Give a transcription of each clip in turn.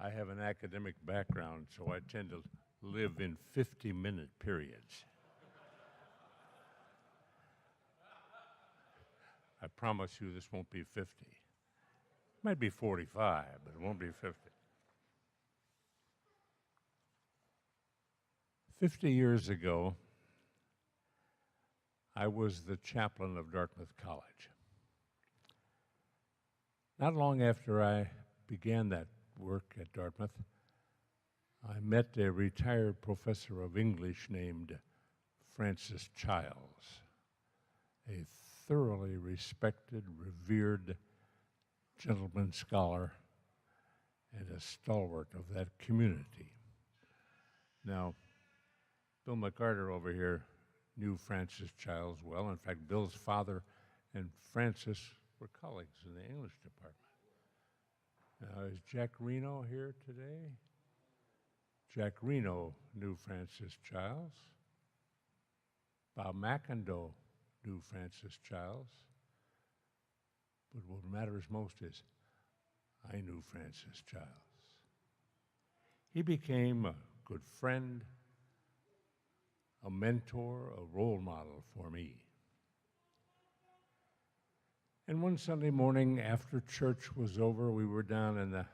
I have an academic background, so I tend to live in 50-minute periods. I promise you this won't be 50. It might be 45, but it won't be 50. 50 years ago, I was the chaplain of Dartmouth College. Not long after I began that work at Dartmouth, I met a retired professor of English named Francis Childs, a thoroughly respected, revered gentleman scholar and a stalwart of that community. Now, Bill McCarter over here knew Francis Childs well. In fact, Bill's father and Francis were colleagues in the English department. Now, is Jack Reno here today? Jack Reno knew Francis Childs. Bob McIndoe knew Francis Childs. But what matters most is I knew Francis Childs. He became a good friend, a mentor, a role model for me. And one Sunday morning after church was over, we were down in the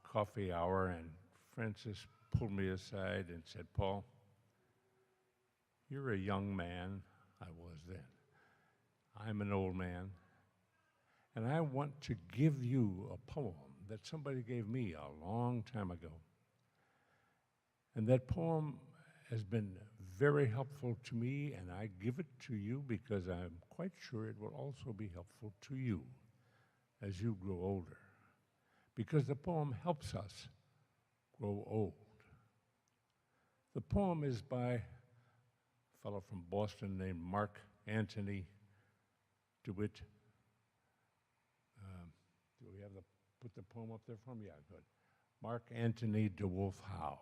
coffee hour, and Francis pulled me aside and said, "Paul, you're a young man." I was then. I'm an old man, and I want to give you a poem that somebody gave me a long time ago. And that poem has been very helpful to me, and I give it to you because I'm quite sure it will also be helpful to you as you grow older, because the poem helps us grow old. The poem is by a fellow from Boston named Mark Antony DeWitt. Do we have put the poem up there for me? Yeah, good. Mark Antony DeWolf Howe,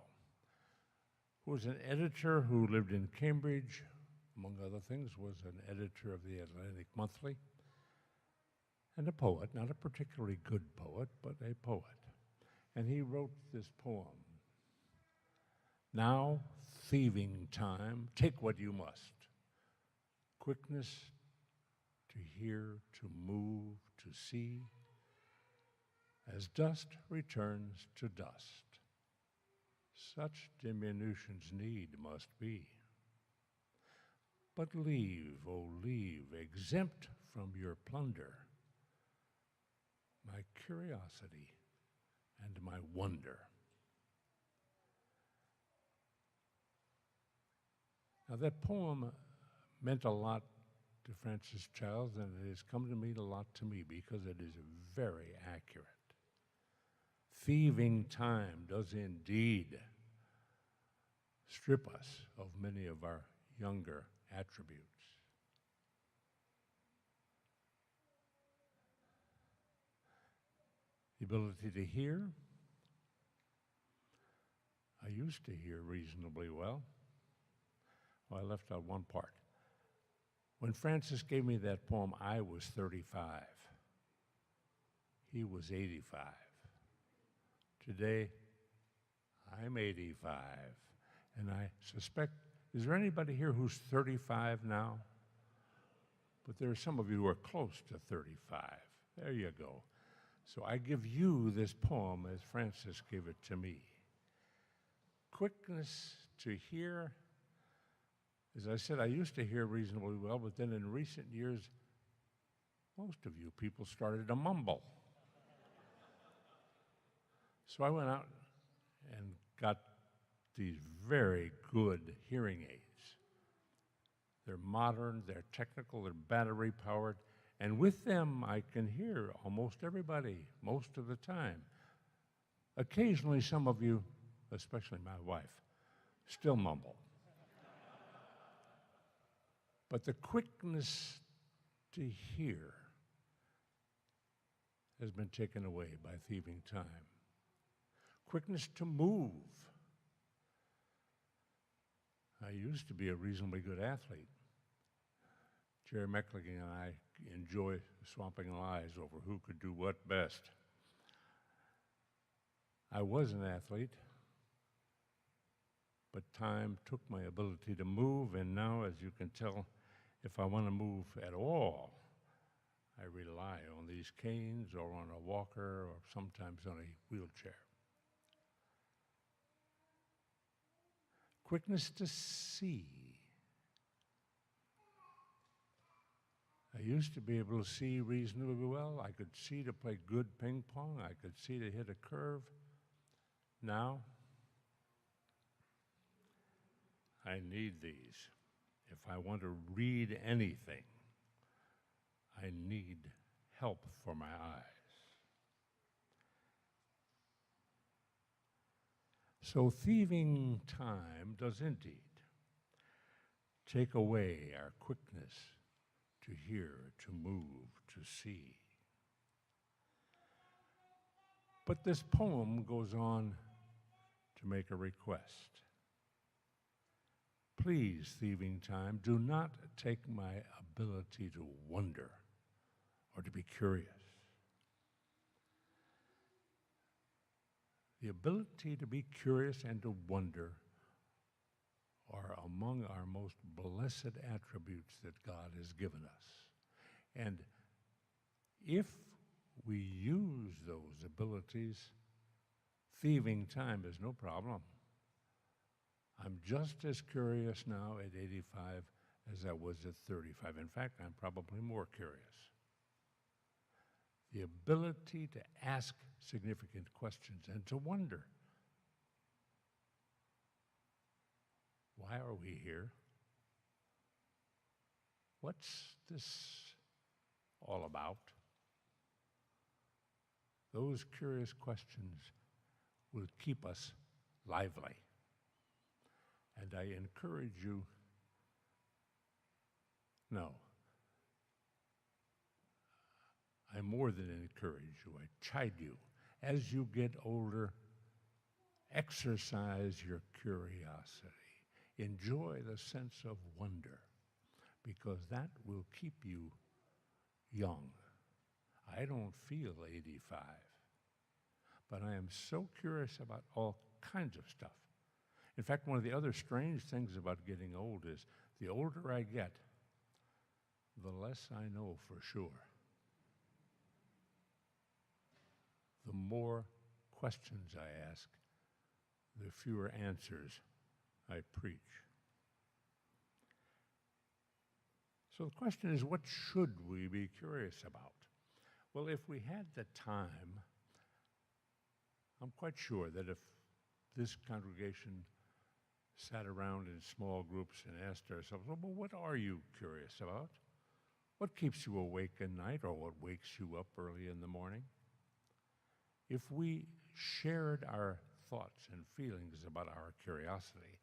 who was an editor who lived in Cambridge, among other things, was an editor of the Atlantic Monthly, and a poet, not a particularly good poet, but a poet. And he wrote this poem, "Now, thieving time, take what you must. Quickness to hear, to move, to see, as dust returns to dust. Such diminution's need must be. But leave, oh leave, exempt from your plunder, my curiosity and my wonder." Now that poem meant a lot to Francis Childs, and it has come to mean a lot to me because it is very accurate. Thieving time does indeed strip us of many of our younger attributes. The ability to hear. I used to hear reasonably well. Well, I left out one part. When Francis gave me that poem, I was 35. He was 85. Today, I'm 85. And I suspect, is there anybody here who's 35 now? But there are some of you who are close to 35. There you go. So I give you this poem as Francis gave it to me. Quickness to hear. As I said, I used to hear reasonably well, but then in recent years, most of you people started to mumble. So I went out and got these very good hearing aids. They're modern, they're technical, they're battery powered, and with them I can hear almost everybody most of the time. Occasionally some of you, especially my wife, still mumble. But the quickness to hear has been taken away by thieving time. Quickness to move. I used to be a reasonably good athlete. Jerry Meckligan and I enjoy swapping lies over who could do what best. I was an athlete, but time took my ability to move, and now, as you can tell, if I want to move at all, I rely on these canes or on a walker or sometimes on a wheelchair. Quickness to see. I used to be able to see reasonably well. I could see to play good ping pong. I could see to hit a curve. Now, I need these. If I want to read anything, I need help for my eyes. So thieving time does indeed take away our quickness to hear, to move, to see. But this poem goes on to make a request. Please, thieving time, do not take my ability to wonder or to be curious. The ability to be curious and to wonder are among our most blessed attributes that God has given us. And if we use those abilities, thieving time is no problem. I'm just as curious now at 85 as I was at 35. In fact, I'm probably more curious. The ability to ask significant questions and to wonder, why are we here? What's this all about? Those curious questions will keep us lively. And I encourage you, no, I more than encourage you, I chide you. As you get older, exercise your curiosity. Enjoy the sense of wonder, because that will keep you young. I don't feel 85, but I am so curious about all kinds of stuff. In fact, one of the other strange things about getting old is the older I get, the less I know for sure. The more questions I ask, the fewer answers I preach. So the question is, what should we be curious about? Well, if we had the time, I'm quite sure that if this congregation sat around in small groups and asked ourselves, well, what are you curious about? What keeps you awake at night, or what wakes you up early in the morning? If we shared our thoughts and feelings about our curiosity,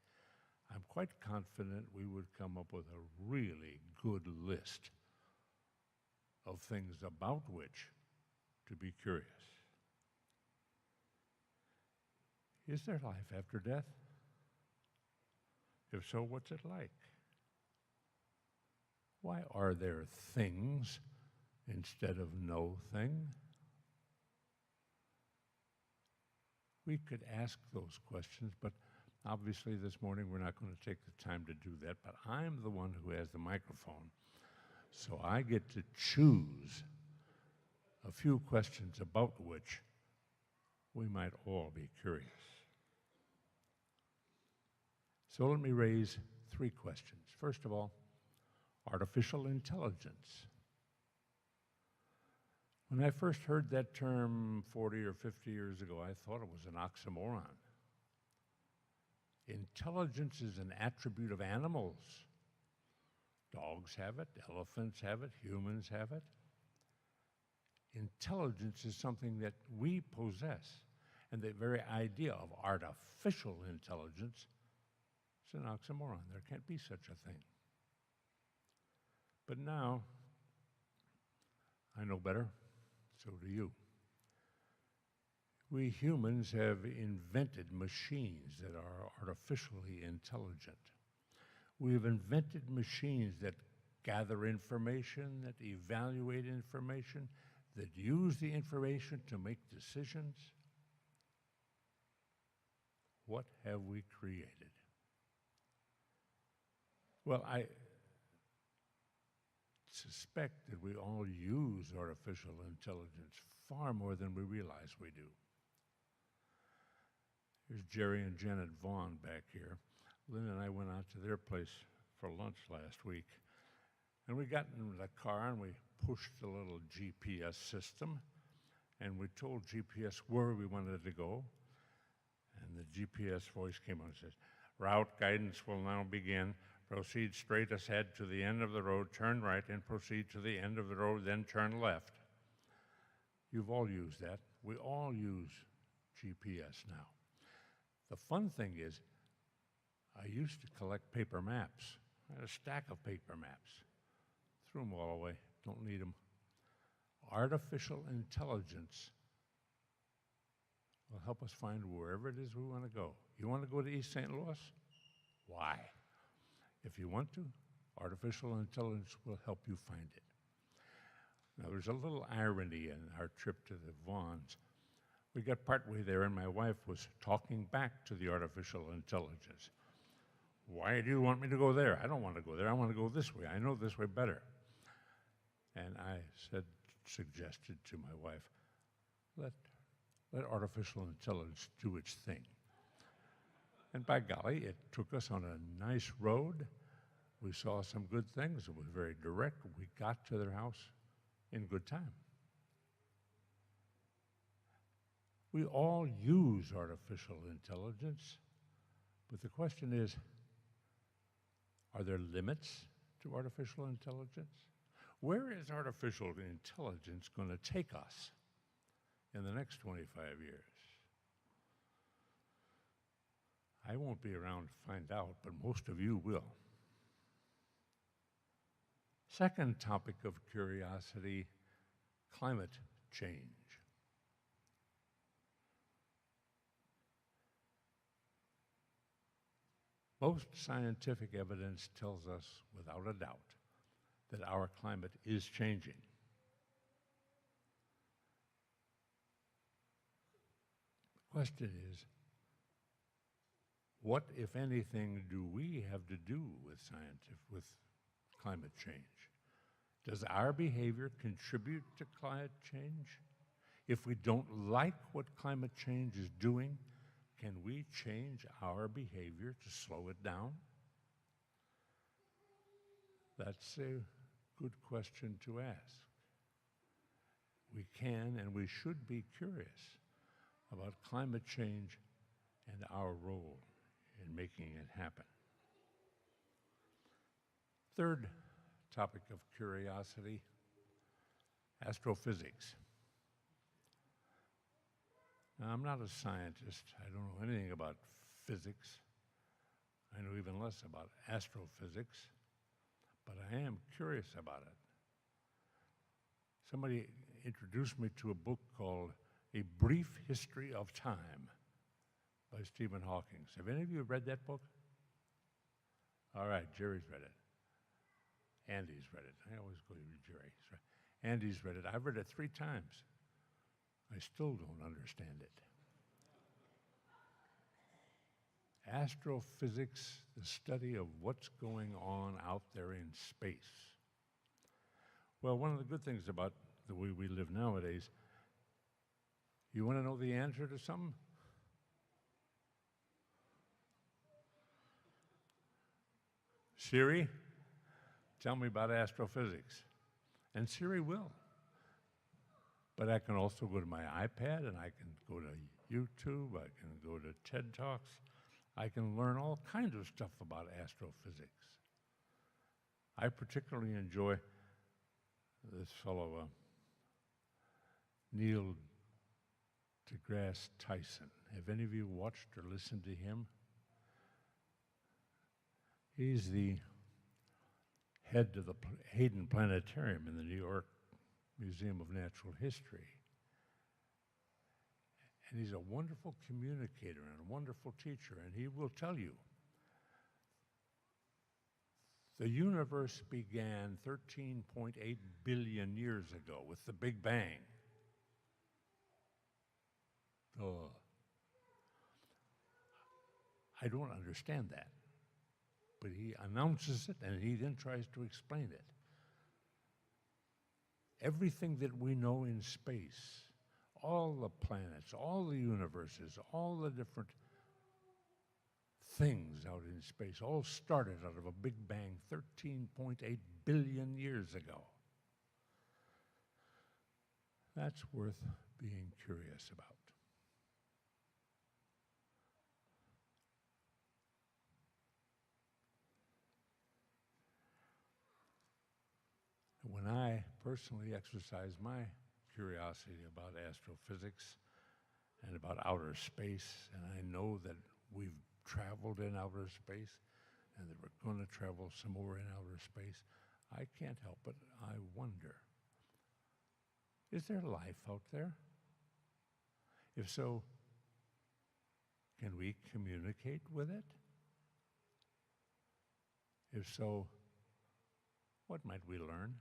I'm quite confident we would come up with a really good list of things about which to be curious. Is there life after death? If so, what's it like? Why are there things instead of no thing? We could ask those questions, but obviously this morning we're not going to take the time to do that, but I'm the one who has the microphone, so I get to choose a few questions about which we might all be curious. So let me raise three questions. First of all, artificial intelligence. When I first heard that term 40 or 50 years ago, I thought it was an oxymoron. Intelligence is an attribute of animals. Dogs have it, elephants have it, humans have it. Intelligence is something that we possess, and the very idea of artificial intelligence is an oxymoron. There can't be such a thing. But now, I know better, so do you. We humans have invented machines that are artificially intelligent. We've invented machines that gather information, that evaluate information, that use the information to make decisions. What have we created? Well, I suspect that we all use artificial intelligence far more than we realize we do. Here's Jerry and Janet Vaughn back here. Lynn and I went out to their place for lunch last week. And we got in the car and we pushed the little GPS system. And we told GPS where we wanted to go. And the GPS voice came on and says, "Route guidance will now begin. Proceed straight ahead to the end of the road, turn right, and proceed to the end of the road, then turn left." You've all used that. We all use GPS now. The fun thing is, I used to collect paper maps. I had a stack of paper maps. Threw them all away. Don't need them. Artificial intelligence will help us find wherever it is we want to go. You want to go to East St. Louis? Why? If you want to, artificial intelligence will help you find it. Now, there's a little irony in our trip to the Vaughns. We got partway there, and my wife was talking back to the artificial intelligence. "Why do you want me to go there? I don't want to go there. I want to go this way. I know this way better." And I suggested to my wife, let artificial intelligence do its thing. And by golly, it took us on a nice road. We saw some good things. It was very direct. We got to their house in good time. We all use artificial intelligence, but the question is, are there limits to artificial intelligence? Where is artificial intelligence going to take us in the next 25 years? I won't be around to find out, but most of you will. Second topic of curiosity, climate change. Most scientific evidence tells us, without a doubt, that our climate is changing. The question is, what, if anything, do we have to do with climate change? Does our behavior contribute to climate change? If we don't like what climate change is doing, can we change our behavior to slow it down? That's a good question to ask. We can and we should be curious about climate change and our role in making it happen. Third topic of curiosity, astrophysics. Now, I'm not a scientist. I don't know anything about physics. I know even less about astrophysics, but I am curious about it. Somebody introduced me to a book called A Brief History of Time by Stephen Hawking. Have any of you read that book? All right, Jerry's read it. Andy's read it. I always go to Jerry. Andy's read it. I've read it 3 times. I still don't understand it. Astrophysics, the study of what's going on out there in space. Well, one of the good things about the way we live nowadays, you want to know the answer to something? Siri, tell me about astrophysics. And Siri will. But I can also go to my iPad and I can go to YouTube, I can go to TED Talks. I can learn all kinds of stuff about astrophysics. I particularly enjoy this fellow, Neil deGrasse Tyson. Have any of you watched or listened to him? He's the head of the Hayden Planetarium in the New York Museum of Natural History. And he's a wonderful communicator and a wonderful teacher, and he will tell you the universe began 13.8 billion years ago with the Big Bang. I don't understand that. But he announces it and he then tries to explain it. Everything that we know in space, all the planets, all the universes, all the different things out in space, all started out of a Big Bang 13.8 billion years ago. That's worth being curious about. When I personally exercise my curiosity about astrophysics and about outer space, and I know that we've traveled in outer space and that we're going to travel some more in outer space, I can't help but I wonder, is there life out there? If so, can we communicate with it? If so, what might we learn?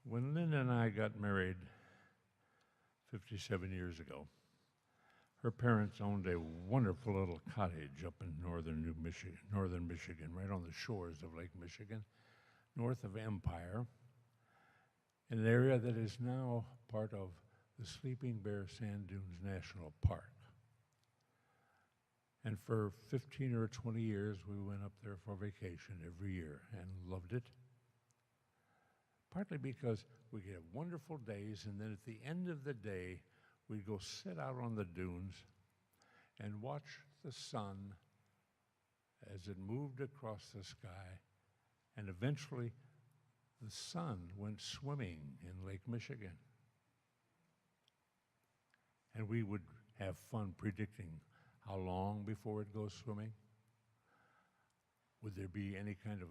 When Lynn and I got married 57 years ago, her parents owned a wonderful little cottage up in northern Michigan, right on the shores of Lake Michigan, north of Empire, in an area that is now part of the Sleeping Bear Sand Dunes National Park. And for 15 or 20 years, we went up there for vacation every year and loved it. Partly because we get wonderful days, and then at the end of the day, we'd go sit out on the dunes and watch the sun as it moved across the sky, and eventually the sun went swimming in Lake Michigan. And we would have fun predicting how long before it goes swimming. Would there be any kind of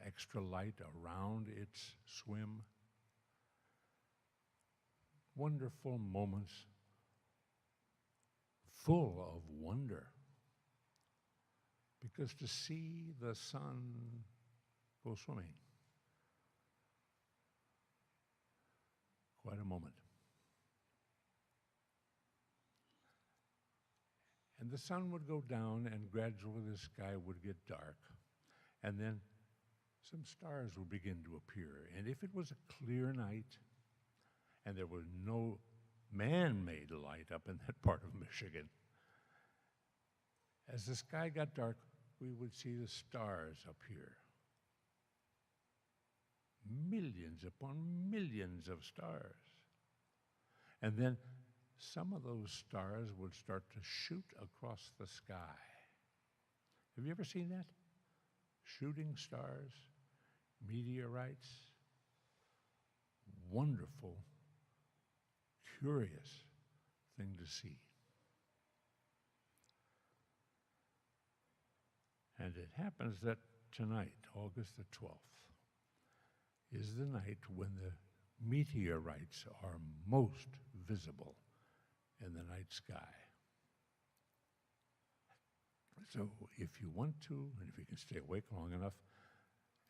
extra light around its swim? Wonderful moments full of wonder. Because to see the sun go swimming, quite a moment. And the sun would go down, and gradually the sky would get dark. And then some stars would begin to appear. And if it was a clear night, and there was no man-made light up in that part of Michigan, as the sky got dark, we would see the stars appear. Millions upon millions of stars. And then some of those stars would start to shoot across the sky. Have you ever seen that? Shooting stars, meteorites. Wonderful, curious thing to see. And it happens that tonight, August the 12th, is the night when the meteorites are most visible in the night sky. So if you want to, and if you can stay awake long enough,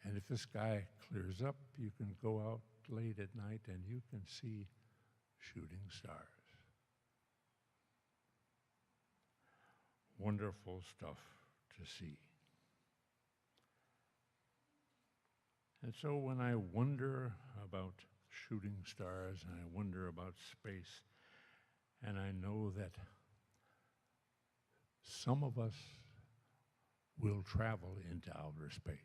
and if the sky clears up, you can go out late at night and you can see shooting stars. Wonderful stuff to see. And so when I wonder about shooting stars and I wonder about space, and I know that some of us will travel into outer space.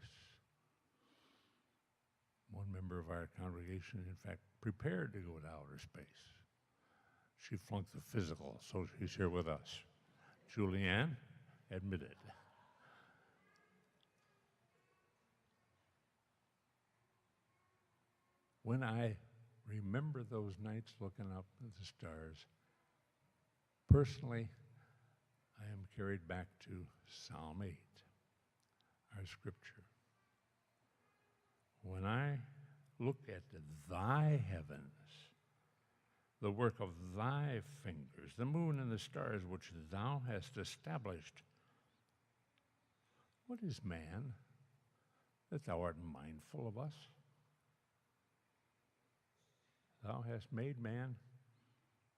One member of our congregation, in fact, prepared to go to outer space. She flunked the physical, so she's here with us. Julianne, admitted. When I remember those nights looking up at the stars, personally, I am carried back to Psalm 8, our scripture. When I look at thy heavens, the work of thy fingers, the moon and the stars which thou hast established, what is man that thou art mindful of us? Thou hast made man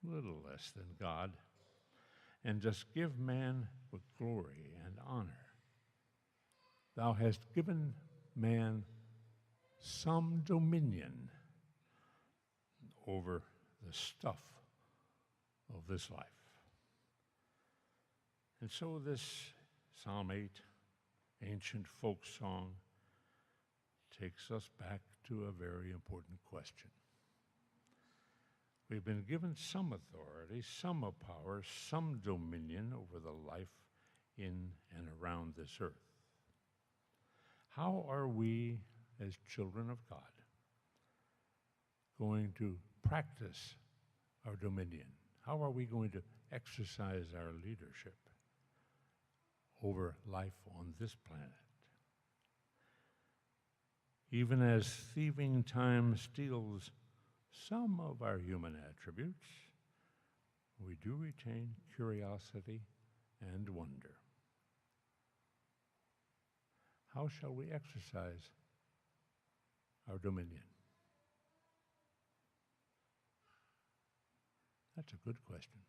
little less than God, and dost give man with glory and honor. Thou hast given man some dominion over the stuff of this life. And so this Psalm 8, ancient folk song, takes us back to a very important question. We've been given some authority, some power, some dominion over the life in and around this earth. How are we, as children of God, going to practice our dominion? How are we going to exercise our leadership over life on this planet? Even as thieving time steals some of our human attributes, we do retain curiosity and wonder. How shall we exercise our dominion? That's a good question.